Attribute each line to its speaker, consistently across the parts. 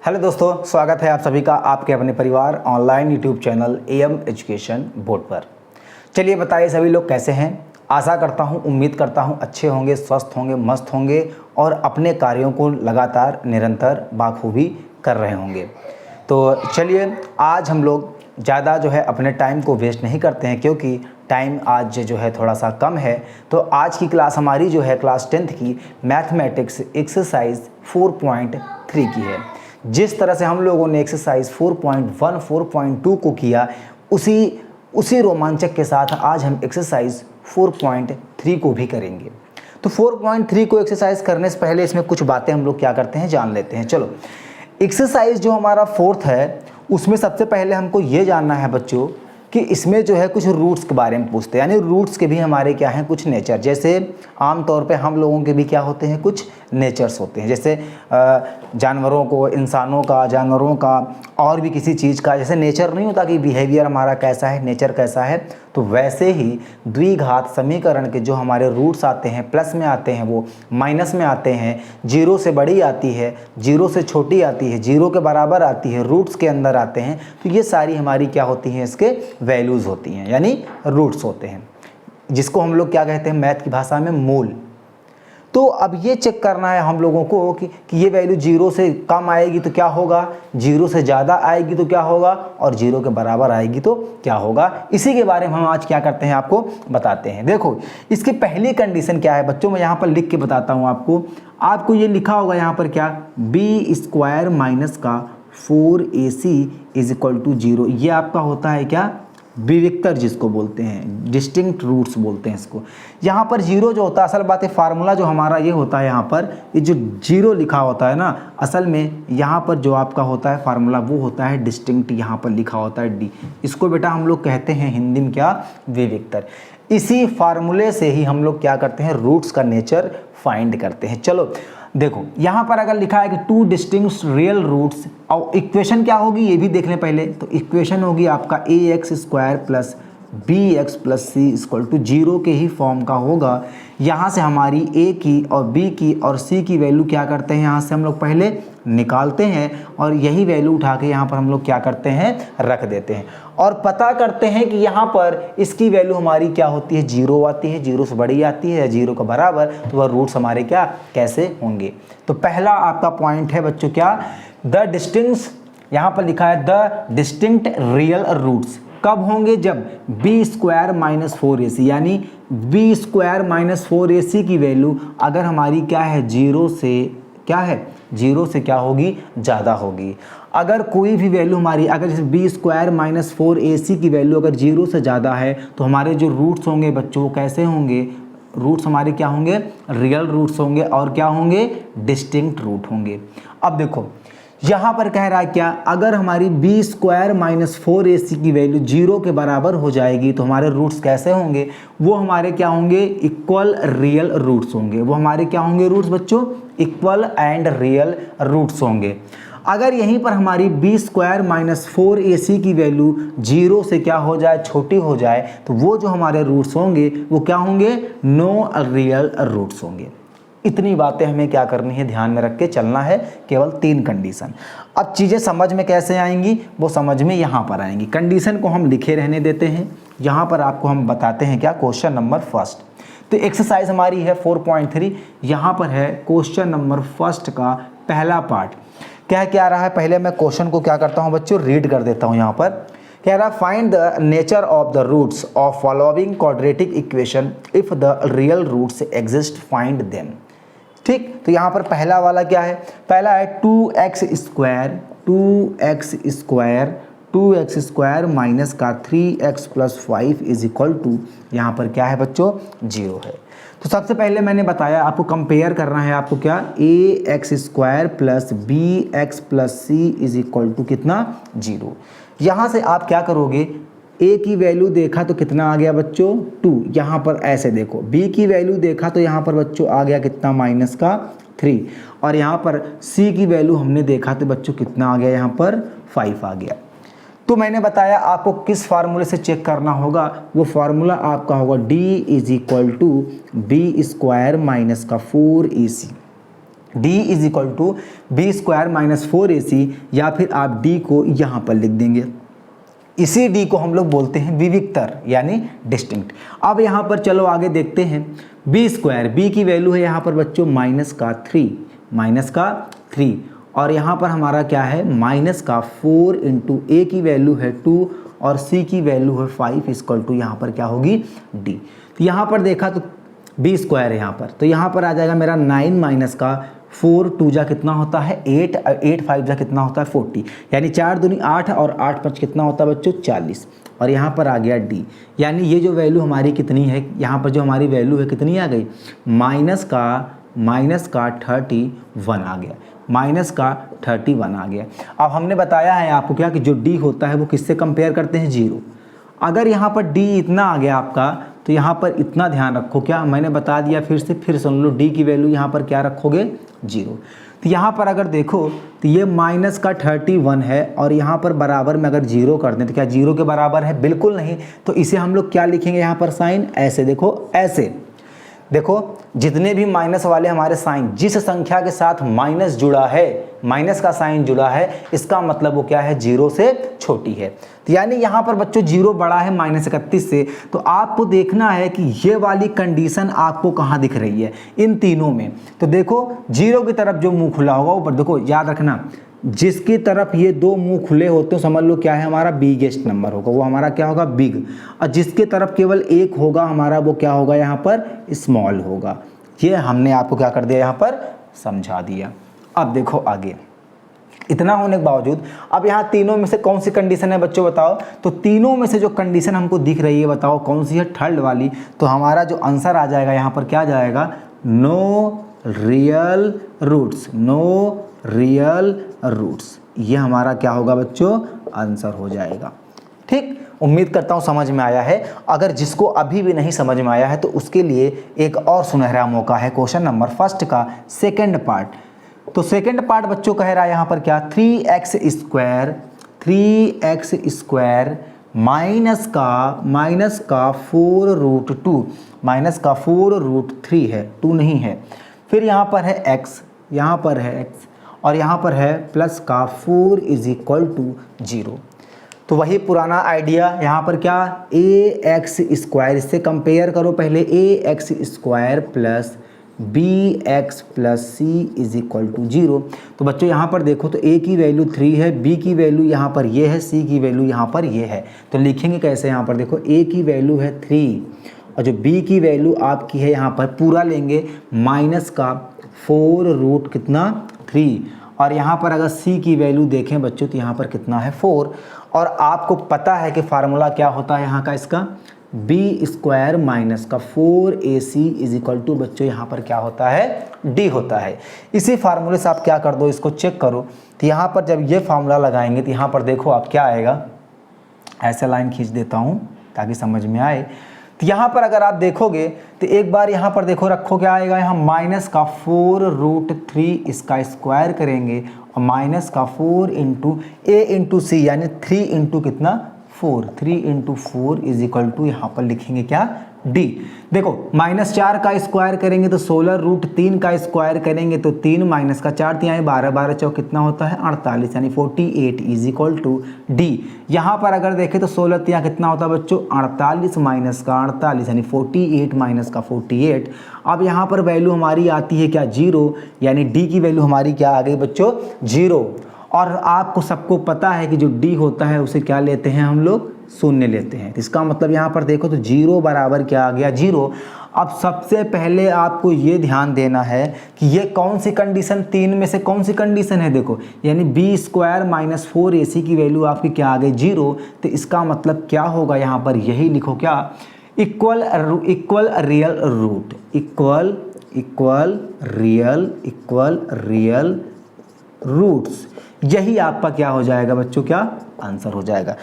Speaker 1: Hello दोस्तों, स्वागत है आप सभी का आपके अपने परिवार online YouTube channel M education board पर। चलिए बताइए सभी लोग कैसे हैं। आशा करता हूं, उम्मीद करता हूं अच्छे होंगे, स्वस्थ होंगे, मस्त होंगे और अपने कार्यों को लगातार निरंतर बाखूबी कर रहे होंगे। तो चलिए आज हम लोग ज़्यादा जो है अपने टाइम को वेस्ट नहीं करते हैं, क्योंकि टाइम आज जो है थोड़ा सा कम है। तो आज की क्लास हमारी जो है क्लास 10th की मैथमेटिक्स एक्सरसाइज 4.3 की है। जिस तरह से हम लोगों ने एक्सरसाइज 4.1 4.2 को किया, उसी रोमांचक के साथ आज हम एक्सरसाइज 4.3 को भी करेंगे। तो 4.3 को एक्सरसाइज करने से पहले इसमें कुछ बातें हम लोग क्या करते हैं जान लेते हैं। चलो, एक्सरसाइज जो हमारा 4th है उसमें सबसे पहले हमको ये जानना है बच्चों कि इसमें जो है कुछ रूट्स के बारे में पूछते हैं, यानी रूट्स के भी हमारे क्या हैं कुछ नेचर। जैसे आमतौर पे हम लोगों के भी क्या होते हैं कुछ नेचर्स होते हैं, जैसे जानवरों को, इंसानों का, जानवरों का और भी किसी चीज़ का जैसे नेचर नहीं होता कि बिहेवियर हमारा कैसा है, नेचर कैसा है। तो वैसे ही द्विघात समीकरण के जो हमारे रूट्स आते हैं, प्लस में आते हैं, वो माइनस में आते हैं, जीरो से बड़ी आती है, जीरो से छोटी आती है, जीरो के बराबर आती है, रूट्स के अंदर आते हैं। तो ये सारी हमारी क्या होती हैं, इसके वैल्यूज़ होती हैं, यानी रूट्स होते हैं, जिसको हम लोग क्या कहते हैं मैथ की भाषा में मूल। तो अब ये चेक करना है हम लोगों को कि ये वैल्यू जीरो से कम आएगी तो क्या होगा, जीरो से ज़्यादा आएगी तो क्या होगा, और जीरो के बराबर आएगी तो क्या होगा। इसी के बारे में हम आज क्या करते हैं आपको बताते हैं। देखो, इसकी पहली कंडीशन क्या है बच्चों, मैं यहाँ पर लिख के बताता हूँ आपको ये लिखा होगा यहाँ पर क्या, बी स्क्वायर माइनस का 4ac इज इक्वल टू 0। ये आपका होता है क्या, विविक्तर जिसको बोलते हैं, डिस्टिंक्ट रूट्स बोलते हैं इसको। यहाँ पर जीरो जो होता है, असल बात है फार्मूला जो हमारा ये होता है, यहाँ पर ये जो जीरो लिखा होता है ना, असल में यहाँ पर जो आपका होता है फार्मूला वो होता है डिस्टिंक्ट, यहाँ पर लिखा होता है डी। इसको बेटा हम लोग कहते हैं हिंदी में क्या, विविक्तर। इसी फार्मूले से ही हम लोग क्या करते हैं, रूट्स का नेचर फाइंड करते हैं। चलो देखो, यहाँ पर अगर लिखा है कि टू डिस्टिंक्ट रियल रूट्स, और इक्वेशन क्या होगी ये भी देख लें पहले। तो इक्वेशन होगी आपका ax² plus bx plus c equal to 0 के ही फॉर्म का होगा। यहाँ से हमारी a की और b की और c की वैल्यू क्या करते हैं, यहाँ से हम लोग पहले निकालते हैं और यही वैल्यू उठा के यहाँ पर हम लोग क्या करते हैं, रख देते हैं और पता करते हैं कि यहाँ पर इसकी वैल्यू हमारी क्या होती है, जीरो आती है, जीरो से बड़ी आती है या जीरो के बराबर। तो वह रूट्स हमारे क्या कैसे होंगे। तो पहला आपका पॉइंट है बच्चों क्या, द डिस्टिंक्ट, यहाँ पर लिखा है द डिस्टिंक्ट रियल रूट्स कब होंगे, जब b² माइनस 4ac, यानी b² माइनस 4ac की वैल्यू अगर हमारी क्या है, जीरो से क्या है, जीरो से क्या होगी, ज़्यादा होगी। अगर कोई भी वैल्यू हमारी, अगर जैसे b² माइनस 4ac की वैल्यू अगर जीरो से ज़्यादा है तो हमारे जो रूट्स होंगे बच्चों वो कैसे होंगे, रूट्स हमारे क्या होंगे, रियल रूट्स होंगे और क्या होंगे, डिस्टिंक्ट रूट होंगे। अब देखो यहाँ पर कह रहा है क्या, अगर हमारी b² माइनस 4ac की वैल्यू जीरो के बराबर हो जाएगी तो हमारे रूट्स कैसे होंगे, वो हमारे क्या होंगे, इक्वल रियल रूट्स होंगे। वो हमारे क्या होंगे रूट्स बच्चों, इक्वल एंड रियल रूट्स होंगे। अगर यहीं पर हमारी b² माइनस 4ac की वैल्यू जीरो से क्या हो जाए, छोटी हो जाए, तो वो जो हमारे रूट्स होंगे वो क्या होंगे, नो रियल रूट्स होंगे। इतनी बातें हमें क्या करनी है, ध्यान में रख के चलना है, केवल 3 कंडीशन। अब चीज़ें समझ में कैसे आएंगी, वो समझ में यहाँ पर आएंगी। कंडीशन को हम लिखे रहने देते हैं, यहाँ पर आपको हम बताते हैं क्या, क्वेश्चन नंबर फर्स्ट। तो एक्सरसाइज हमारी है 4.3, यहाँ पर है क्वेश्चन नंबर फर्स्ट का पहला पार्ट। क्या रहा है, पहले मैं क्वेश्चन को क्या करता हूँ बच्चों, रीड कर देता हूँ। यहाँ पर कह रहा है find the nature of the roots of following quadratic equation if the real roots exist, find them. ठीक, तो यहाँ पर पहला वाला क्या है, पहला है 2x² माइनस का 3x plus 5 is equal to, यहाँ पर क्या है बच्चों, 0 है। तो सबसे पहले मैंने बताया आपको कंपेयर करना है, आपको क्या, ax² plus bx plus c is equal to कितना, 0। यहाँ से आप क्या करोगे, a की वैल्यू देखा तो कितना आ गया बच्चों, 2। यहाँ पर ऐसे देखो, b की वैल्यू देखा तो यहाँ पर बच्चों आ गया कितना, माइनस का 3। और यहाँ पर c की वैल्यू हमने देखा तो बच्चों कितना आ गया, यहाँ पर 5 आ गया। तो मैंने बताया आपको किस फार्मूले से चेक करना होगा, वो फार्मूला आपका होगा d is equal to b² minus का 4ac। d is equal to b square minus 4ac, या फिर आप d को यहाँ पर लिख देंगे। इसी d को हम लोग बोलते हैं विविक्तर यानी डिस्टिंक्ट। अब यहाँ पर चलो आगे देखते हैं, बी स्क्वायर, b की वैल्यू है यहाँ पर बच्चों माइनस का 3, और यहाँ पर हमारा क्या है माइनस का 4 इंटू ए की वैल्यू है 2 और c की वैल्यू है 5 इक्वल टू यहाँ पर क्या होगी d। तो यहाँ पर देखा तो बी स्क्वायर है यहाँ पर, तो यहाँ पर आ जाएगा मेरा 9 माइनस का 4 2 जा कितना होता है 8, 8 5 जा कितना होता है 40, यानी 4 दूनी 8 और 8 5 कितना होता है बच्चों 40, और यहाँ पर आ गया d, यानी ये जो वैल्यू हमारी कितनी है, यहाँ पर जो हमारी वैल्यू है कितनी आ गई माइनस का 31 आ गया, माइनस का 31 आ गया। अब हमने बताया है आपको क्या कि जो d होता है वो किससे कंपेयर करते हैं 0। अगर यहाँ पर d इतना आ गया आपका, तो यहाँ पर इतना ध्यान रखो, क्या मैंने बता दिया फिर सुन लो, d की वैल्यू यहाँ पर क्या रखोगे 0। तो यहाँ पर अगर देखो तो ये माइनस का 31 है, और यहाँ पर बराबर में अगर 0 कर दें तो क्या 0 के बराबर है, बिल्कुल नहीं। तो इसे हम लोग क्या लिखेंगे यहाँ पर साइन, ऐसे देखो, ऐसे देखो, जितने भी माइनस वाले हमारे साइन, जिस संख्या के साथ माइनस जुड़ा है, माइनस का साइन जुड़ा है, इसका मतलब वो क्या है 0 से छोटी है। तो यानी यहाँ पर बच्चों 0 बड़ा है -31 से, तो आपको देखना है कि ये वाली कंडीशन आपको कहाँ दिख रही है इन तीनों में। तो देखो 0 की तरफ जो मुंह खुला होगा ऊपर, देखो याद रखना, जिसकी तरफ ये दो मुंह खुले होते हैं समझ लो क्या है हमारा बिगेस्ट नंबर होगा, वो हमारा क्या होगा बिग, और जिसके तरफ केवल एक होगा हमारा वो क्या होगा यहाँ पर स्मॉल होगा। ये हमने आपको क्या कर दिया यहाँ पर समझा दिया। अब देखो आगे, इतना होने के बावजूद अब यहाँ तीनों में से कौन सी कंडीशन है बच्चों बताओ, तो तीनों में से जो कंडीशन हमको दिख रही है बताओ कौन सी है, थर्ड वाली। तो हमारा जो आंसर आ जाएगा यहाँ पर क्या जाएगा, no real roots, no real roots, ये हमारा क्या होगा बच्चों आंसर हो जाएगा। ठीक, उम्मीद करता हूँ समझ में आया है। अगर जिसको अभी भी नहीं समझ में आया है तो उसके लिए एक और सुनहरा मौका है, क्वेश्चन नंबर फर्स्ट का सेकंड पार्ट। तो सेकंड पार्ट बच्चों कह रहा है यहाँ पर क्या, 3x स्क्वायर माइनस का 4 रूट 2, माइनस का 4 रूट 3 है, 2 नहीं है, फिर यहाँ पर है x, यहाँ पर है x, और यहाँ पर है प्लस का 4 इज इक्वल टू 0। तो वही पुराना आइडिया यहाँ पर क्या, ax स्क्वायर, इससे कंपेयर करो पहले, ax square plus bx plus c is equal to 0। तो बच्चों यहाँ पर देखो तो a की वैल्यू 3 है, b की वैल्यू यहाँ पर ये है, c की वैल्यू यहाँ पर ये है। तो लिखेंगे कैसे, यहाँ पर देखो a की वैल्यू है 3 और जो b की वैल्यू आपकी है यहाँ पर पूरा लेंगे माइनस का 4 रूट कितना 3, और यहाँ पर अगर c की वैल्यू देखें बच्चों तो यहाँ पर कितना है 4। और आपको पता है कि फार्मूला क्या होता है यहाँ का, इसका बी स्क्वायर माइनस का 4ac इज इक्वल टू बच्चों यहाँ पर क्या होता है d होता है। इसी फार्मूले से आप क्या कर दो, इसको चेक करो। तो यहाँ पर जब ये फार्मूला लगाएंगे तो यहाँ पर देखो आप क्या आएगा, ऐसे लाइन खींच देता हूँ ताकि समझ में आए। तो यहाँ पर अगर आप देखोगे तो एक बार यहाँ पर देखो रखो क्या आएगा, यहाँ माइनस का 4 रूट 3 इसका स्क्वायर करेंगे और माइनस का 4 इंटू a इंटू सी, यानी 3 इंटू कितना 4, 3 इंटू 4 इज इक्वल टू यहाँ पर लिखेंगे क्या d। देखो -4 का स्क्वायर करेंगे तो 16 रूट 3 का स्क्वायर करेंगे तो 3 माइनस का 4 3 12 12 चौक कितना होता है 48, यानी 48 इज इक्वल टू d। यहाँ पर अगर देखें तो 16 3 कितना होता है बच्चों 48 माइनस का 48, यानी 48 माइनस का 48। अब यहाँ पर वैल्यू हमारी आती है क्या 0, यानी d की वैल्यू हमारी क्या आ गई बच्चों 0। और आपको सबको पता है कि जो d होता है उसे क्या लेते हैं हम लोग, शून्य लेते हैं। इसका मतलब यहाँ पर देखो तो 0 बराबर क्या आ गया 0। अब सबसे पहले आपको ये ध्यान देना है कि ये कौन सी कंडीशन, तीन में से कौन सी कंडीशन है, देखो यानी बी स्क्वायर माइनस 4ac की वैल्यू आपकी क्या आ गई 0। तो इसका मतलब क्या होगा, यहाँ पर यही लिखो क्या, equal real root, equal real roots, यही आपका क्या हो जाएगा बच्चों, क्या आंसर हो जाएगा।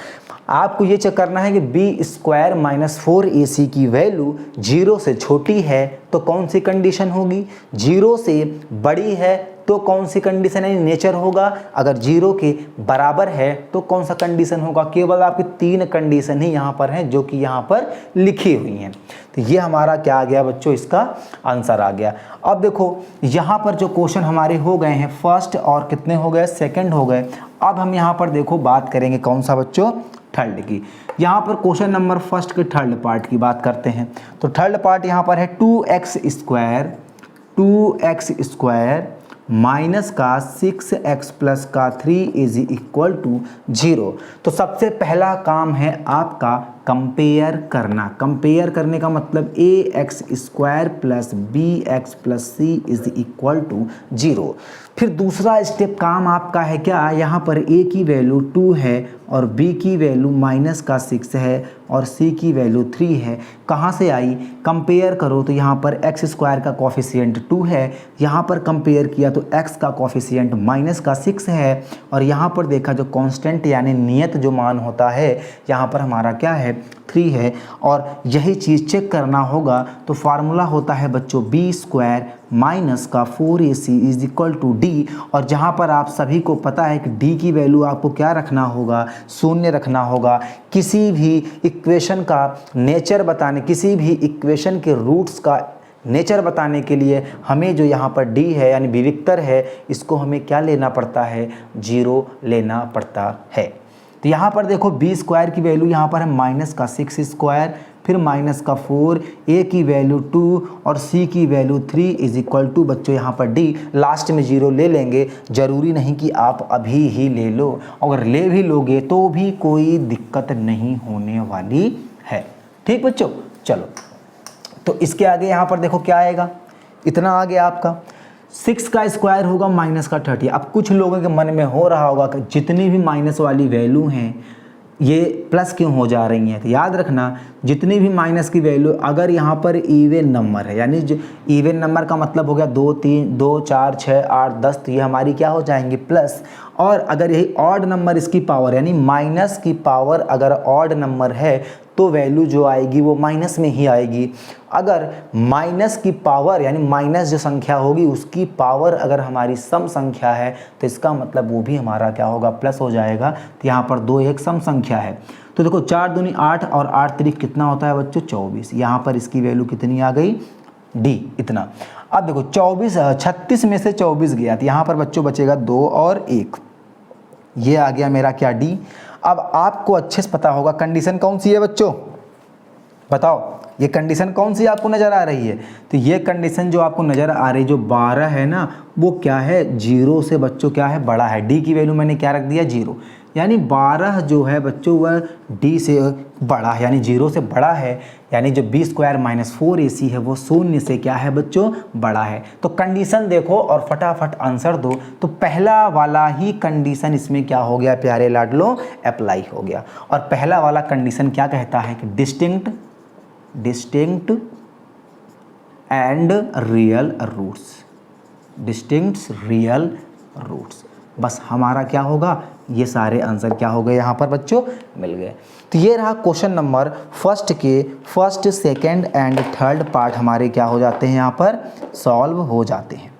Speaker 1: आपको ये चेक करना है कि बी स्क्वायर माइनस 4ac की वैल्यू 0 से छोटी है तो कौन सी कंडीशन होगी, 0 से बड़ी है तो कौन सी कंडीशन है, नेचर होगा, अगर 0 के बराबर है तो कौन सा कंडीशन होगा। केवल आपकी 3 कंडीशन ही यहाँ पर हैं जो कि यहाँ पर लिखी हुई हैं। तो ये हमारा क्या आ गया बच्चों, इसका आंसर आ गया। अब देखो यहाँ पर जो क्वेश्चन हमारे हो गए हैं फर्स्ट और कितने हो गए, सेकंड हो गए। अब हम यहाँ पर देखो बात करेंगे कौन सा बच्चों, थर्ड की। यहाँ पर क्वेश्चन नंबर फर्स्ट के थर्ड पार्ट की बात करते हैं। तो थर्ड पार्ट यहाँ पर है 2x² माइनस का 6x प्लस का 3 इज इक्वल टू 0। तो सबसे पहला काम है आपका कंपेयर करना। कंपेयर करने का मतलब ax² plus bx plus c is equal to 0। फिर दूसरा स्टेप काम आपका है क्या, यहाँ पर a की वैल्यू 2 है और b की वैल्यू माइनस का 6 है और c की वैल्यू 3 है। कहाँ से आई, कंपेयर करो तो यहाँ पर x² का कॉफिशिएंट 2 है, यहाँ पर कंपेयर किया तो x का कॉफिशिएंट माइनस का 6 है और यहाँ पर देखा जो कांस्टेंट यानी नियत जो मान होता है यहाँ पर हमारा क्या है 3 है। और यही चीज़ चेक करना होगा तो फार्मूला होता है बच्चों b² माइनस का 4ac is equal to d। और जहाँ पर आप सभी को पता है कि d की वैल्यू आपको क्या रखना होगा, शून्य रखना होगा। किसी भी इक्वेशन का नेचर बताने, किसी भी इक्वेशन के रूट्स का नेचर बताने के लिए हमें जो यहाँ पर d है यानी विविक्तर है, इसको हमें क्या लेना पड़ता है, 0 लेना पड़ता है। तो यहाँ पर देखो b² की वैल्यू यहाँ पर है माइनस का 6², फिर माइनस का 4, a की वैल्यू 2 और c की वैल्यू 3 इज इक्वल टू बच्चों यहाँ पर d। लास्ट में 0 ले लेंगे, ज़रूरी नहीं कि आप अभी ही ले लो, अगर ले भी लोगे तो भी कोई दिक्कत नहीं होने वाली है। ठीक बच्चों, चलो तो इसके आगे यहाँ पर देखो क्या आएगा, इतना आ गया आपका 6 का स्क्वायर होगा माइनस का 30। अब कुछ लोगों के मन में हो रहा होगा कि जितनी भी माइनस वाली वैल्यू हैं ये प्लस क्यों हो जा रही हैं। तो याद रखना जितनी भी माइनस की वैल्यू अगर यहाँ पर इवन नंबर है, यानी जो इवन नंबर का मतलब हो गया 2 3 2 4 6 8 10, तो ये हमारी क्या हो जाएंगी प्लस। और अगर यही ऑड नंबर इसकी पावर यानी माइनस की पावर अगर ऑड नंबर है तो वैल्यू जो आएगी वो माइनस में ही आएगी। अगर माइनस की पावर यानी माइनस जो संख्या होगी उसकी पावर अगर हमारी सम संख्या है तो इसका मतलब वो भी हमारा क्या होगा, प्लस हो जाएगा। तो यहाँ पर 2 एक सम संख्या है। तो देखो 4 दूनी 8 और 8 3 कितना होता है बच्चों 24। यहाँ पर इसकी वैल्यू कितनी आ गई, d इतना। अब देखो 36 में से 24 गया तो यहाँ पर बच्चों बचेगा 2 और 1, ये आ गया मेरा क्या d। अब आपको अच्छे से पता होगा कंडीशन कौन सी है बच्चों, बताओ ये कंडीशन कौन सी आपको नज़र आ रही है। तो ये कंडीशन जो आपको नज़र आ रही है जो 12 है ना, वो क्या है 0 से बच्चों क्या है बड़ा है। d की वैल्यू मैंने क्या रख दिया 0, यानी 12 जो है बच्चों वह d से बड़ा है यानी 0 से बड़ा है। यानी जो b² माइनस 4ac है वो शून्य से क्या है बच्चों बड़ा है। तो कंडीशन देखो और फटाफट आंसर दो। तो पहला वाला ही कंडीशन इसमें क्या हो गया प्यारे लाडलो, अप्लाई हो गया। और पहला वाला कंडीशन क्या कहता है कि distinct and real roots, distinct real roots. बस हमारा क्या होगा, ये सारे आंसर क्या हो गए यहाँ पर बच्चों मिल गए। तो ये रहा क्वेश्चन नंबर फर्स्ट के first second and third part हमारे क्या हो जाते हैं यहाँ पर सॉल्व हो जाते हैं।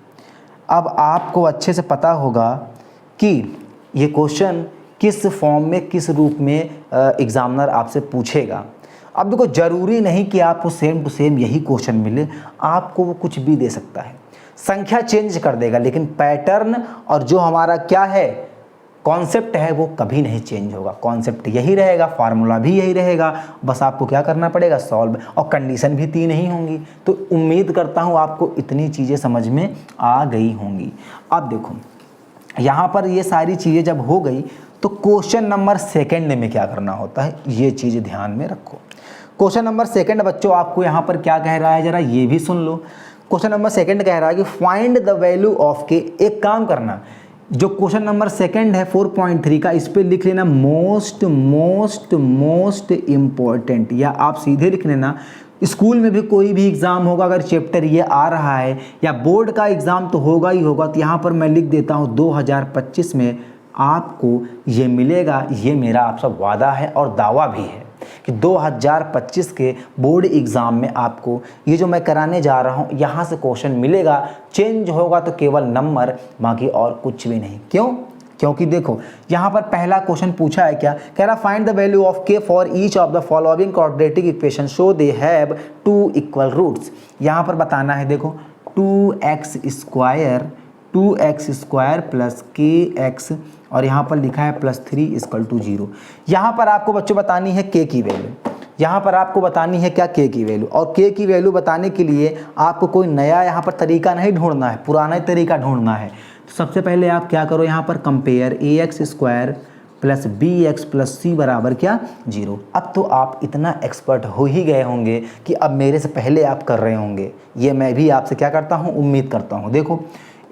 Speaker 1: अब आपको अच्छे से पता होगा कि ये क्वेश्चन किस फॉर्म में किस रूप में एग्जामिनर आपसे पूछेगा। अब देखो ज़रूरी नहीं कि आपको सेम टू सेम यही क्वेश्चन मिले, आपको वो कुछ भी दे सकता है, संख्या चेंज कर देगा, लेकिन पैटर्न और जो हमारा क्या है कॉन्सेप्ट है वो कभी नहीं चेंज होगा। कॉन्सेप्ट यही रहेगा, फार्मूला भी यही रहेगा, बस आपको क्या करना पड़ेगा सॉल्व। और कंडीशन भी 3 ही होंगी। तो उम्मीद करता हूँ आपको इतनी चीज़ें समझ में आ गई होंगी। अब देखो यहाँ पर ये सारी चीज़ें जब हो गई तो क्वेश्चन नंबर सेकंड में क्या करना होता है ये चीज़ ध्यान में रखो। क्वेश्चन नंबर सेकंड बच्चों आपको यहाँ पर क्या कह रहा है जरा ये भी सुन लो। क्वेश्चन नंबर सेकंड कह रहा है कि फाइंड द वैल्यू ऑफ के। एक काम करना, जो क्वेश्चन नंबर सेकंड है 4.3 का, इस पे लिख लेना मोस्ट इम्पॉर्टेंट, या आप सीधे लिख लेना स्कूल में भी कोई भी एग्ज़ाम होगा अगर चैप्टर ये आ रहा है या बोर्ड का एग्ज़ाम तो होगा ही होगा। तो यहाँ पर मैं लिख देता हूँ 2025 में आपको ये मिलेगा, ये मेरा आपसे वादा है और दावा भी है कि 2025 के बोर्ड एग्ज़ाम में आपको ये जो मैं कराने जा रहा हूँ यहाँ से क्वेश्चन मिलेगा। चेंज होगा तो केवल नंबर, बाकी और कुछ भी नहीं। क्यों? क्योंकि देखो यहाँ पर पहला क्वेश्चन पूछा है क्या, कह रहा find the value of k for each of the following quadratic equation show they have 2 equal roots. यहाँ पर बताना है देखो 2x स्क्वायर प्लस के एक्स और यहाँ पर लिखा है +3 = 0। यहाँ पर आपको बच्चों बतानी है के की वैल्यू, यहाँ पर आपको बतानी है क्या, के की वैल्यू। और के की वैल्यू बताने के लिए आपको कोई नया यहाँ पर तरीका नहीं ढूंढना है, पुराना ही तरीका ढूंढना है। तो सबसे पहले आप क्या करो, यहाँ पर कंपेयर ax² + bx + c बराबर क्या 0। अब तो आप इतना एक्सपर्ट हो ही गए होंगे कि अब मेरे से पहले आप कर रहे होंगे, ये मैं भी आपसे क्या करता हूँ, उम्मीद करता हूँ। देखो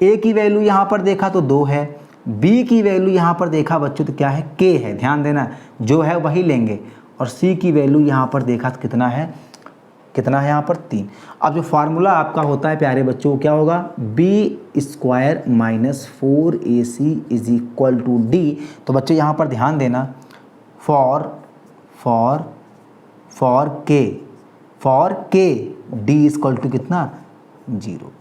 Speaker 1: a की वैल्यू यहाँ पर देखा तो 2 है, b की वैल्यू यहाँ पर देखा बच्चों तो क्या है, k है, ध्यान देना जो है वही लेंगे। और c की वैल्यू यहाँ पर देखा तो कितना है यहाँ पर 3। अब जो फार्मूला आपका होता है प्यारे बच्चों क्या होगा, b² - 4ac = d। तो बच्चों यहाँ पर ध्यान देना, फॉर k d = कितना 0,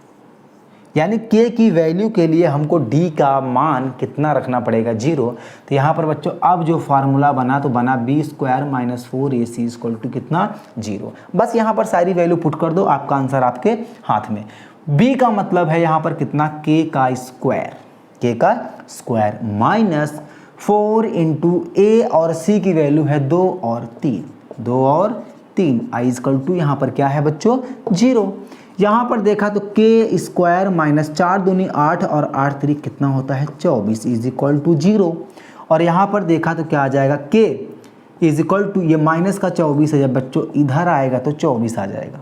Speaker 1: यानी k की वैल्यू के लिए हमको d का मान कितना रखना पड़ेगा 0। तो यहाँ पर बच्चों अब जो फार्मूला बना तो बना b² - 4ac = कितना 0। बस यहाँ पर सारी वैल्यू पुट कर दो, आपका आंसर आपके हाथ में। b का मतलब है यहाँ पर कितना, k का स्क्वायर -4 × a और c की वैल्यू है 2 और 3 i = यहाँ पर क्या है बच्चों 0। यहाँ पर देखा तो k² - 4 दूनी 8 और 8 3 कितना होता है 24 = 0। और यहाँ पर देखा तो क्या आ जाएगा, k = ये माइनस का 24 है, जब बच्चों इधर आएगा तो 24 आ जाएगा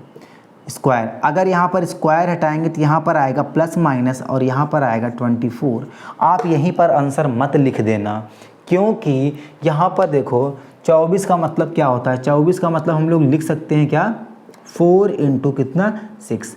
Speaker 1: स्क्वायर। अगर यहाँ पर स्क्वायर हटाएंगे तो यहाँ पर आएगा ± और यहाँ पर आएगा 24। आप यहीं पर आंसर मत लिख देना, क्योंकि यहाँ पर देखो 24 का मतलब क्या होता है, 24 का मतलब हम लोग लिख सकते हैं क्या 4 × कितना 6।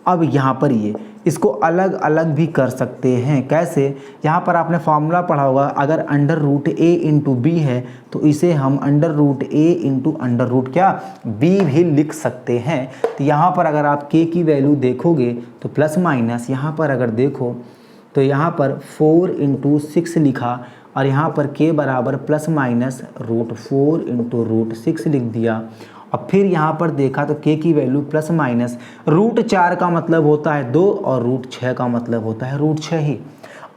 Speaker 1: अब यहाँ पर ये इसको अलग अलग भी कर सकते हैं, कैसे, यहाँ पर आपने फार्मूला पढ़ा होगा, अगर √a × b है तो इसे हम √a × क्या b भी लिख सकते हैं। तो यहाँ पर अगर आप k की वैल्यू देखोगे तो ± यहाँ पर अगर देखो तो यहाँ पर 4 × 6 लिखा और यहाँ पर k बराबर ±√4 × √6 लिख दिया। और फिर यहाँ पर देखा तो k की वैल्यू ± √4 का मतलब होता है 2 और √6 का मतलब होता है √6 ही।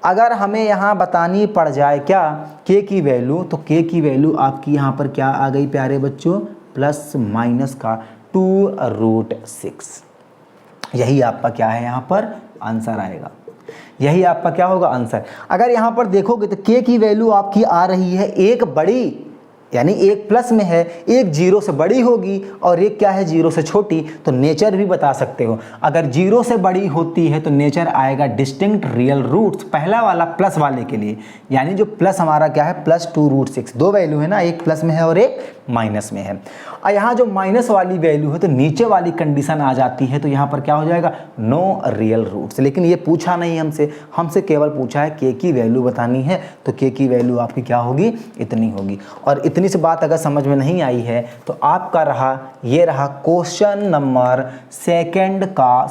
Speaker 1: अगर हमें यहाँ बतानी पड़ जाए क्या k की वैल्यू, तो k की वैल्यू आपकी यहाँ पर क्या आ गई प्यारे बच्चों, ± का 2√6। यही आपका क्या है यहाँ पर आंसर आएगा, यही आपका क्या होगा आंसर। अगर यहाँ पर देखोगे तो k की वैल्यू आपकी आ रही है एक बड़ी, यानी एक प्लस में है, एक 0 से बड़ी होगी और एक क्या है 0 से छोटी, तो नेचर भी बता सकते हो। अगर 0 से बड़ी होती है तो नेचर आएगा डिस्टिंक्ट रियल रूट्स, पहला वाला प्लस वाले के लिए, यानी जो प्लस हमारा क्या है +2√6। 2 वैल्यू है ना, एक प्लस में है और एक माइनस में है। और यहाँ जो माइनस वाली वैल्यू है तो नीचे वाली कंडीशन आ जाती है, तो यहाँ पर क्या हो जाएगा नो रियल रूट्स। लेकिन ये पूछा नहीं हमसे केवल पूछा है k की वैल्यू बतानी है, तो k की वैल्यू आपकी क्या होगी, इतनी होगी। और इतनी सी बात अगर समझ में नहीं आई है तो आपका ये रहा क्वेश्चन नंबर सेकंड का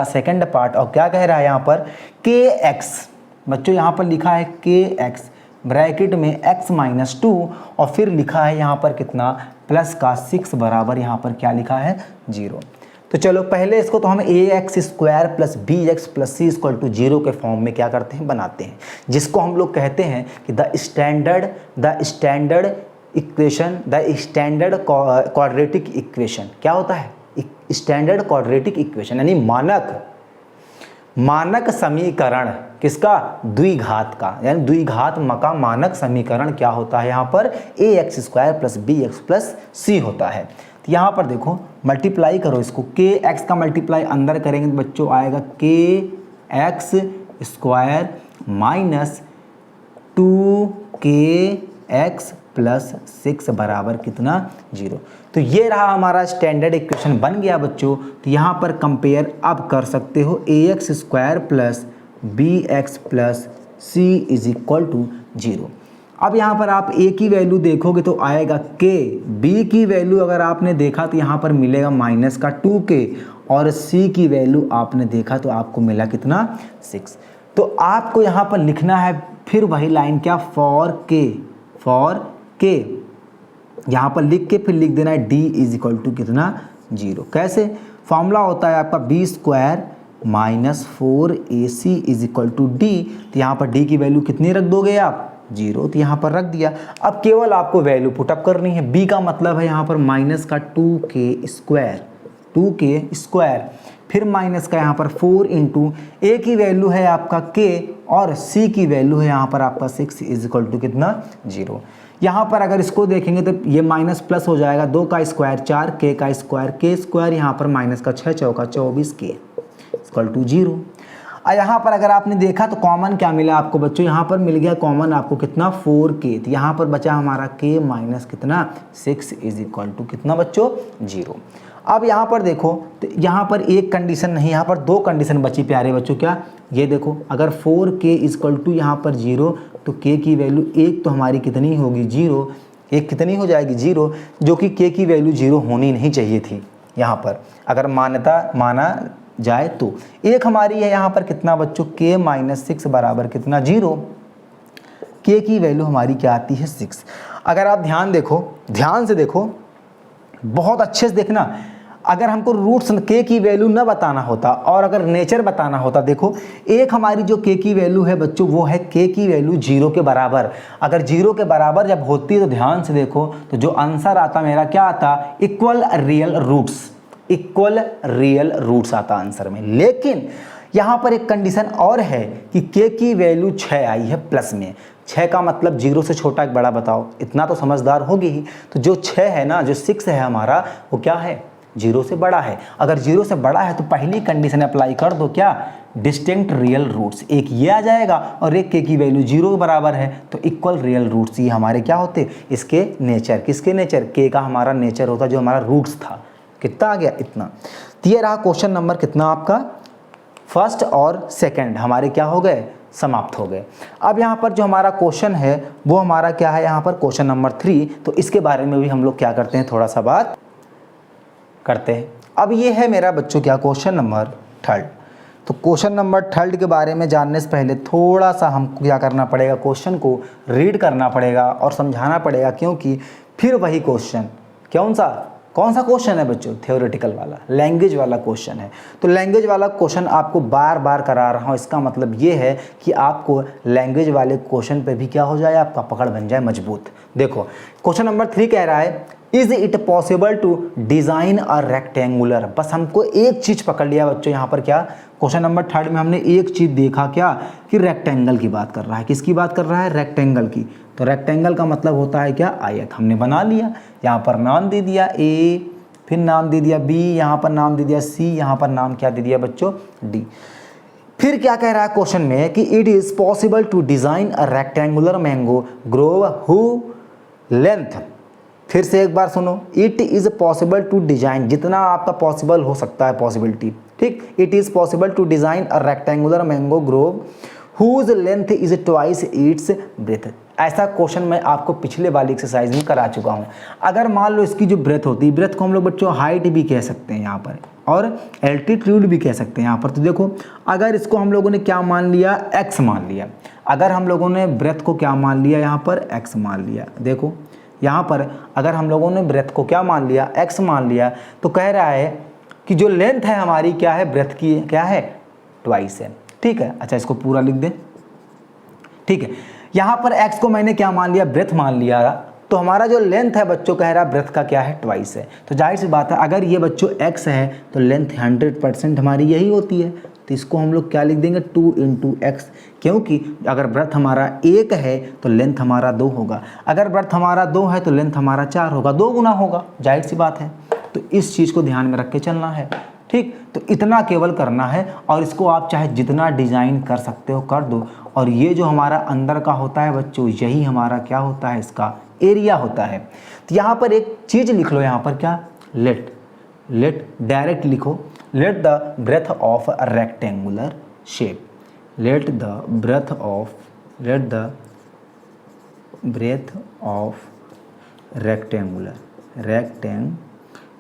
Speaker 1: सेकंड पार्ट। और क्या कह रहा है यहाँ पर kx, बच्चों यहाँ पर लिखा है kx ब्रैकेट में x - 2 और फिर लिखा है यहाँ पर कितना प्लस का 6 बराबर यहाँ पर क्या लिखा है 0। तो चलो पहले इसको तो हम ax² + bx + c = 0 के फॉर्म में क्या करते हैं, बनाते हैं, जिसको हम लोग कहते हैं कि द स्टैंडर्ड क्वाड्रेटिक इक्वेशन। क्या होता है स्टैंडर्ड क्वाड्रेटिक इक्वेशन, यानी मानक समीकरण, किसका, द्विघात का, यानी द्विघात का मानक समीकरण क्या होता है यहाँ पर ax² + bx + c होता है। तो यहाँ पर देखो मल्टीप्लाई करो इसको, kx का मल्टीप्लाई अंदर करेंगे तो बच्चों आएगा kx² - 2kx + 6 बराबर कितना 0। तो ये रहा हमारा स्टैंडर्ड इक्वेशन बन गया बच्चों। तो यहाँ पर कंपेयर अब कर सकते हो ax² + bx + c = 0। अब यहाँ पर आप a की वैल्यू देखोगे तो आएगा k, b की वैल्यू अगर आपने देखा तो यहाँ पर मिलेगा -2k और c की वैल्यू आपने देखा तो आपको मिला कितना 6। तो आपको यहाँ पर लिखना है फिर वही लाइन क्या, फॉर के यहाँ पर लिख के फिर लिख देना है d इज इक्वल टू कितना, 0। कैसे, फॉर्मूला होता है आपका b square minus 4ac is equal to d। तो यहाँ पर d की वैल्यू कितनी रख दोगे आप, 0, तो यहाँ पर रख दिया। अब केवल आपको वैल्यू पुटअप करनी है। b का मतलब है यहाँ पर माइनस का 2k स्क्वायर, फिर माइनस का यहाँ पर 4 इंटू a की वैल्यू है आपका k और c की वैल्यू है यहाँ पर आपका 6 इज इक्वल टू कितना, 0। यहाँ पर अगर इसको देखेंगे तो ये माइनस प्लस हो जाएगा, 2 का स्क्वायर 4, k का स्क्वायर k स्क्वायर, यहाँ पर माइनस का 6 चौका 24 k इक्वल टू 0। और यहाँ पर अगर आपने देखा तो कॉमन क्या मिला आपको बच्चों, यहाँ पर मिल गया कॉमन आपको कितना, 4k। तो यहाँ पर बचा हमारा k माइनस कितना, 6 इज इक्वल टू कितना बच्चों, 0। अब यहाँ पर देखो तो यहाँ पर एक कंडीशन नहीं, यहाँ पर दो कंडीशन बची प्यारे बच्चों। क्या, ये देखो अगर 4k इक्वल टू यहाँ पर 0 तो k की वैल्यू एक तो हमारी कितनी होगी, 0, एक कितनी हो जाएगी, 0, जो कि k की वैल्यू 0 होनी नहीं चाहिए थी। यहाँ पर अगर माना जाए तो एक हमारी है यहाँ पर कितना बच्चों, k माइनस 6 बराबर कितना, 0। k की वैल्यू हमारी क्या आती है, 6। अगर आप ध्यान से देखो, बहुत अच्छे से देखना, अगर हमको रूट्स k की वैल्यू न बताना होता और अगर नेचर बताना होता, देखो एक हमारी जो k की वैल्यू है बच्चों वो है k की वैल्यू 0 के बराबर। अगर 0 के बराबर जब होती है तो ध्यान से देखो तो जो आंसर आता मेरा क्या आता, इक्वल रियल रूट्स आता आंसर में। लेकिन यहाँ पर एक कंडीशन और है कि k की वैल्यू 6 आई है प्लस में। 6 का मतलब 0 से छोटा एक बड़ा बताओ, इतना तो समझदार होगी ही। तो जो 6 है ना, जो 6 है हमारा, वो क्या है, 0 से बड़ा है। अगर 0 से बड़ा है तो पहली कंडीशन अप्लाई कर दो, क्या, डिस्टिंक्ट रियल रूट्स, एक ये आ जाएगा और एक k की वैल्यू 0 के बराबर है तो इक्वल रियल रूट्स। ये हमारे क्या होते, इसके नेचर, किसके नेचर, k का हमारा नेचर होता जो हमारा रूट्स था। कितना आ गया, इतना। तो ये रहा क्वेश्चन नंबर कितना आपका, फर्स्ट और सेकंड हमारे क्या हो गए, समाप्त हो गए। अब यहाँ पर जो हमारा क्वेश्चन है वो हमारा क्या है, यहाँ पर क्वेश्चन नंबर 3। तो इसके बारे में भी हम लोग क्या करते हैं, थोड़ा सा बात करते हैं। अब ये है मेरा बच्चों क्या, क्वेश्चन नंबर 3। तो क्वेश्चन नंबर 3 के बारे में जानने से पहले थोड़ा सा हमको क्या करना पड़ेगा, क्वेश्चन को रीड करना पड़ेगा और समझाना पड़ेगा, क्योंकि फिर वही क्वेश्चन, कौन सा क्वेश्चन है बच्चों, थ्योरेटिकल वाला, लैंग्वेज वाला क्वेश्चन है। तो लैंग्वेज वाला क्वेश्चन आपको बार बार करा रहा हूँ, इसका मतलब ये है कि आपको लैंग्वेज वाले क्वेश्चन पे भी क्या हो जाए, आपका पकड़ बन जाए मजबूत। देखो क्वेश्चन नंबर 3 कह रहा है, is it possible to design a rectangular. बस हमको एक चीज़ पकड़ लिया बच्चों, यहाँ पर क्या, क्वेश्चन नंबर 3 में हमने एक चीज़ देखा, क्या, कि रेक्टेंगल की बात कर रहा है। किसकी बात कर रहा है, रेक्टेंगल की। तो रेक्टेंगल का मतलब होता है क्या, आयत। हमने बना लिया, यहाँ पर नाम दे दिया A, फिर नाम दे दिया B, यहाँ पर नाम दे दिया C, यहाँ पर नाम क्या दे दिया बच्चों, D। फिर क्या कह रहा है क्वेश्चन में कि it is possible to design a rectangular mango grove who length. फिर से एक बार सुनो, it is possible to design, जितना आपका पॉसिबल हो सकता है पॉसिबिलिटी, ठीक। It is possible to design a rectangular mango grove whose length is twice its breadth. ऐसा क्वेश्चन मैं आपको पिछले वाली एक्सरसाइज में करा चुका हूँ। अगर मान लो इसकी जो ब्रेथ होती है, ब्रेथ को हम लोग बच्चों हाइट भी कह सकते हैं यहाँ पर, और एल्टीट्यूड भी कह सकते हैं यहाँ पर। तो देखो अगर इसको हम लोगों ने क्या मान लिया, x मान लिया। अगर हम लोगों ने ब्रेथ को क्या मान लिया, यहाँ पर x मान लिया। देखो यहाँ पर अगर हम लोगों ने ब्रेथ को क्या मान लिया, x मान लिया, तो कह रहा है कि जो लेंथ है हमारी क्या है, ब्रेथ की क्या है, ट्वाइस है, ठीक है। अच्छा इसको पूरा लिख दे, ठीक है। यहाँ पर x को मैंने क्या मान लिया, ब्रेथ मान लिया, तो हमारा जो लेंथ है बच्चों कह रहा है ब्रेथ का क्या है, ट्वाइस है। तो जाहिर सी बात है अगर ये बच्चों x है तो लेंथ 100% हमारी यही होती है। तो इसको हम लोग क्या लिख देंगे, 2 × x, क्योंकि अगर ब्रेथ हमारा 1 है तो लेंथ हमारा 2 होगा, अगर ब्रेथ हमारा 2 है तो लेंथ हमारा 4 होगा, 2 गुना होगा, जाहिर सी बात है। तो इस चीज़ को ध्यान में रख के चलना है, ठीक। तो इतना केवल करना है और इसको आप चाहे जितना डिज़ाइन कर सकते हो कर दो। और ये जो हमारा अंदर का होता है बच्चों, यही हमारा क्या होता है, इसका एरिया होता है। तो यहाँ पर एक चीज़ लिख लो, यहाँ पर क्या, लेट डायरेक्ट लिखो, let the breadth of a rectangular shape, let the breadth of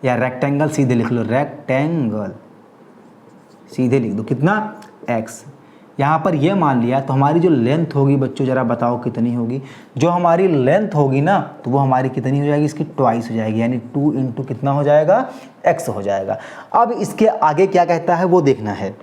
Speaker 1: या रेक्टेंगल सीधे लिख लो, रेक्टेंगल सीधे लिख दो, कितना, x। यहाँ पर ये मान लिया तो हमारी जो लेंथ होगी बच्चों ज़रा बताओ कितनी होगी। जो हमारी लेंथ होगी ना तो वो हमारी कितनी हो जाएगी, इसकी ट्वाइस हो जाएगी, यानी 2 इंटू कितना हो जाएगा, x हो जाएगा। अब इसके आगे क्या कहता है वो देखना है।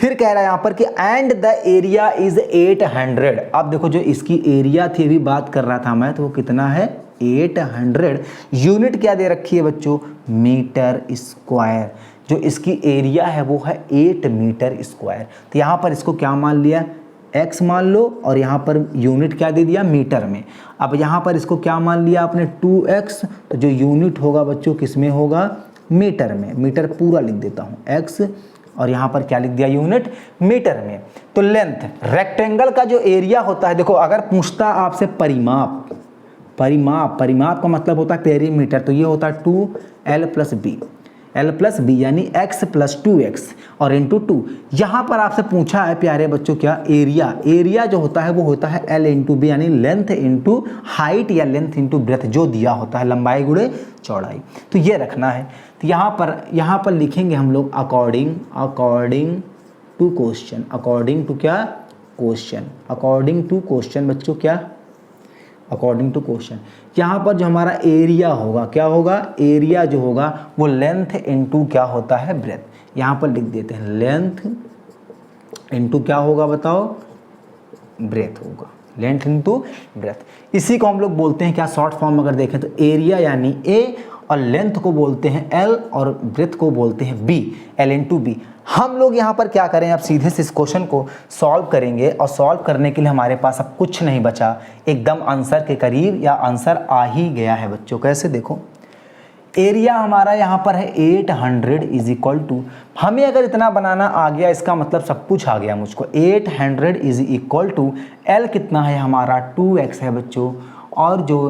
Speaker 1: फिर कह रहा है यहाँ पर कि एंड द एरिया इज 800। अब देखो जो इसकी एरिया थी अभी बात कर रहा था मैं, तो वो कितना है 800। यूनिट क्या दे रखी है बच्चों, मीटर स्क्वायर। जो इसकी एरिया है वो है 8 मीटर स्क्वायर। तो यहाँ पर इसको क्या मान लिया, x मान लो, और यहाँ पर यूनिट क्या दे दिया, मीटर में। अब यहाँ पर इसको क्या मान लिया आपने 2x, तो जो यूनिट होगा बच्चों किस में होगा, मीटर में। मीटर पूरा लिख देता हूँ x, और यहाँ पर क्या लिख दिया, यूनिट मीटर में। तो लेंथ रेक्टेंगल का जो एरिया होता है, देखो अगर पूछता आपसे परिमाप, परिमाप का मतलब होता है पेरीमीटर, तो ये होता है 2l plus b, l plus b यानी x प्लस 2x और इंटू 2। यहाँ पर आपसे पूछा है प्यारे बच्चों क्या, एरिया जो होता है वो होता है l इंटू बी, यानी लेंथ इंटू हाइट या लेंथ इंटू ब्रेथ जो दिया होता है, लंबाई गुणे चौड़ाई। तो ये रखना है। तो यहाँ पर लिखेंगे हम लोग according to question, according to क्या, क्वेश्चन, अकॉर्डिंग टू क्वेश्चन बच्चों, क्या अकॉर्डिंग टू क्वेश्चन। यहाँ पर जो हमारा एरिया होगा क्या होगा, एरिया जो होगा वो लेंथ इनटू क्या होता है, ब्रेथ। यहाँ पर लिख देते हैं लेंथ इनटू क्या होगा बताओ, ब्रेथ होगा, लेंथ इनटू ब्रेथ। इसी को हम लोग बोलते हैं क्या, शॉर्ट फॉर्म अगर देखें तो एरिया यानी ए, और लेंथ को बोलते हैं एल, और ब्रेथ को बोलते हैं बी, एल इंटू बी। हम लोग यहाँ पर क्या करें, अब सीधे से इस क्वेश्चन को सॉल्व करेंगे, और सॉल्व करने के लिए हमारे पास अब कुछ नहीं बचा, एकदम आंसर के करीब या आंसर आ ही गया है बच्चों। कैसे देखो, एरिया हमारा यहाँ पर है 800 इज इक्वल टू, हमें अगर इतना बनाना आ गया इसका मतलब सब कुछ आ गया मुझको। 800 इज इक्वल टू एल कितना है हमारा 2x है बच्चों, और जो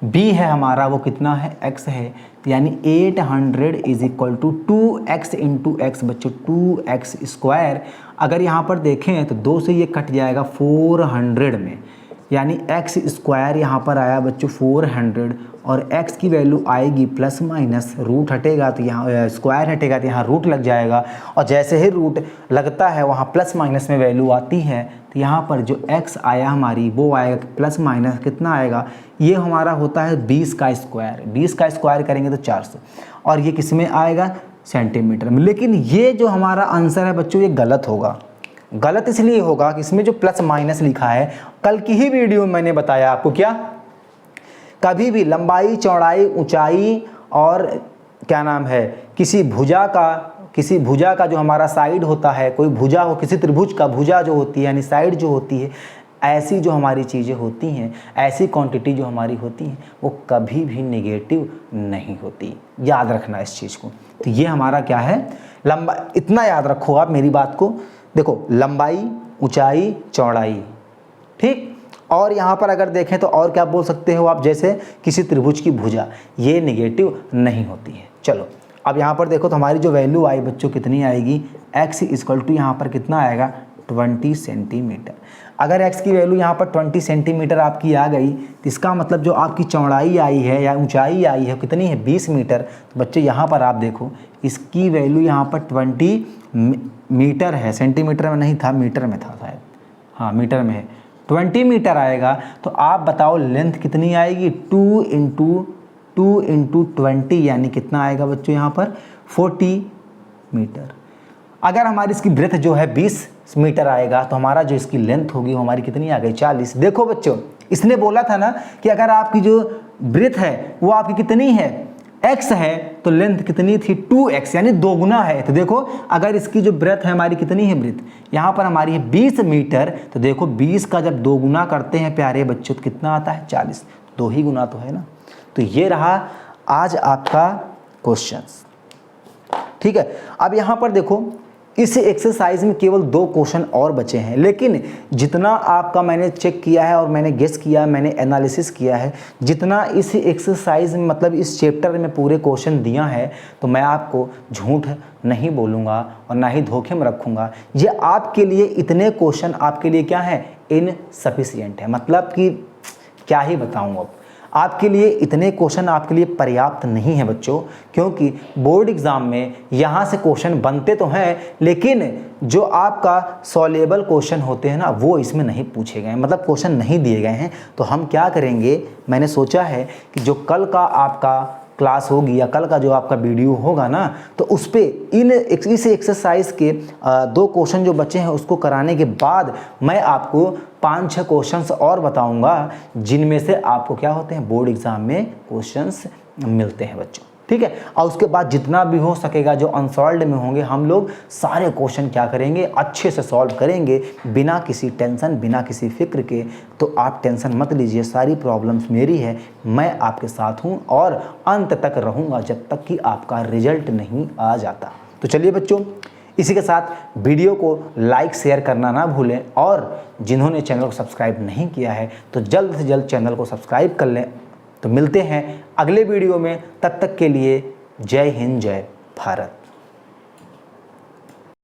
Speaker 1: b है हमारा वो कितना है, x है। तो यानी 800 is equal to 2x into x बच्चों, 2x स्क्वायर। अगर यहाँ पर देखें तो 2 से ये कट जाएगा 400 में, यानी x स्क्वायर यहाँ पर आया बच्चों 400, और x की वैल्यू आएगी प्लस माइनस, रूट हटेगा तो यहाँ स्क्वायर हटेगा तो यहाँ रूट लग जाएगा, और जैसे ही रूट लगता है वहाँ प्लस माइनस में वैल्यू आती है, तो यहाँ पर जो x आया हमारी वो आएगा प्लस माइनस कितना आएगा, ये हमारा होता है 20 का स्क्वायर, 20 का स्क्वायर करेंगे तो 400, और ये किस में आएगा, सेंटीमीटर में। लेकिन ये जो हमारा आंसर है बच्चों ये गलत होगा। गलत इसलिए होगा कि इसमें जो प्लस माइनस लिखा है, कल की ही वीडियो में मैंने बताया आपको, क्या कभी भी लंबाई चौड़ाई ऊंचाई और क्या नाम है किसी भुजा का जो हमारा साइड होता है, कोई भुजा हो, किसी त्रिभुज का भुजा जो होती है यानी साइड जो होती है, ऐसी जो हमारी चीज़ें होती हैं, ऐसी क्वांटिटी जो हमारी होती हैं वो कभी भी नेगेटिव नहीं होती। याद रखना इस चीज़ को। तो ये हमारा क्या है, लंबा, इतना याद रखो आप मेरी बात को। देखो लंबाई ऊंचाई चौड़ाई, ठीक। और यहाँ पर अगर देखें तो और क्या बोल सकते हो आप, जैसे किसी त्रिभुज की भुजा, ये नेगेटिव नहीं होती है। चलो अब यहाँ पर देखो तो हमारी जो वैल्यू आई बच्चों कितनी आएगी, x इक्वल टू यहाँ पर कितना आएगा 20 सेंटीमीटर। अगर x की वैल्यू यहाँ पर 20 सेंटीमीटर आपकी आ गई तो इसका मतलब जो आपकी चौड़ाई आई है या ऊंचाई आई है कितनी है 20 मीटर। तो बच्चे यहाँ पर आप देखो इसकी वैल्यू यहाँ पर 20 मीटर है, सेंटीमीटर में नहीं था, मीटर में था शायद, हाँ मीटर में है, 20 मीटर आएगा। तो आप बताओ लेंथ कितनी आएगी, 2 इंटू 20 यानी कितना आएगा बच्चों यहाँ पर 40 मीटर। अगर हमारी इसकी ब्रेथ जो है 20 मीटर आएगा तो हमारा जो इसकी लेंथ होगी वो हमारी कितनी आ गई 40। देखो बच्चों इसने बोला था ना कि अगर आपकी जो ब्रेथ है वो आपकी कितनी है x है तो लेंथ कितनी थी 2x यानी 2 गुना है। तो देखो अगर इसकी जो ब्रेथ है हमारी कितनी है, ब्रेथ यहाँ पर हमारी है 20 मीटर, तो देखो 20 का जब 2 गुना करते हैं प्यारे बच्चों तो कितना आता है 40, 2 ही गुना तो है ना। तो ये रहा आज आपका क्वेश्चंस, ठीक है। अब यहाँ पर देखो इस एक्सरसाइज में केवल 2 क्वेश्चन और बचे हैं, लेकिन जितना आपका मैंने चेक किया है और मैंने गेस किया, मैंने एनालिसिस किया है, जितना इस एक्सरसाइज में मतलब इस चैप्टर में पूरे क्वेश्चन दिया है, तो मैं आपको झूठ नहीं बोलूँगा और ना ही धोखे में रखूँगा। ये आपके लिए इतने क्वेश्चन आपके लिए क्या है, इनसफिशिएंट है, मतलब कि क्या ही बताऊँ। अब आपके लिए इतने क्वेश्चन आपके लिए पर्याप्त नहीं है बच्चों, क्योंकि बोर्ड एग्ज़ाम में यहाँ से क्वेश्चन बनते तो हैं, लेकिन जो आपका सॉल्युबल क्वेश्चन होते हैं ना वो इसमें नहीं पूछे गए, मतलब क्वेश्चन नहीं दिए गए हैं। तो हम क्या करेंगे, मैंने सोचा है कि जो कल का आपका क्लास होगी या कल का जो आपका वीडियो होगा ना, तो उस पर इस एक्सरसाइज के 2 क्वेश्चन जो बचे हैं उसको कराने के बाद मैं आपको 5-6 क्वेश्चंस और बताऊंगा जिनमें से आपको क्या होते हैं बोर्ड एग्जाम में क्वेश्चंस मिलते हैं बच्चों, ठीक है। और उसके बाद जितना भी हो सकेगा जो अनसॉल्व्ड में होंगे हम लोग सारे क्वेश्चन क्या करेंगे, अच्छे से सॉल्व करेंगे बिना किसी टेंशन, बिना किसी फिक्र के। तो आप टेंशन मत लीजिए, सारी प्रॉब्लम्स मेरी है, मैं आपके साथ हूँ और अंत तक रहूँगा जब तक कि आपका रिजल्ट नहीं आ जाता। तो चलिए बच्चों, इसी के साथ वीडियो को लाइक शेयर करना ना भूलें, और जिन्होंने चैनल को सब्सक्राइब नहीं किया है तो जल्द से जल्द चैनल को सब्सक्राइब कर लें। तो मिलते हैं अगले वीडियो में, तब तक के लिए जय हिंद, जय भारत।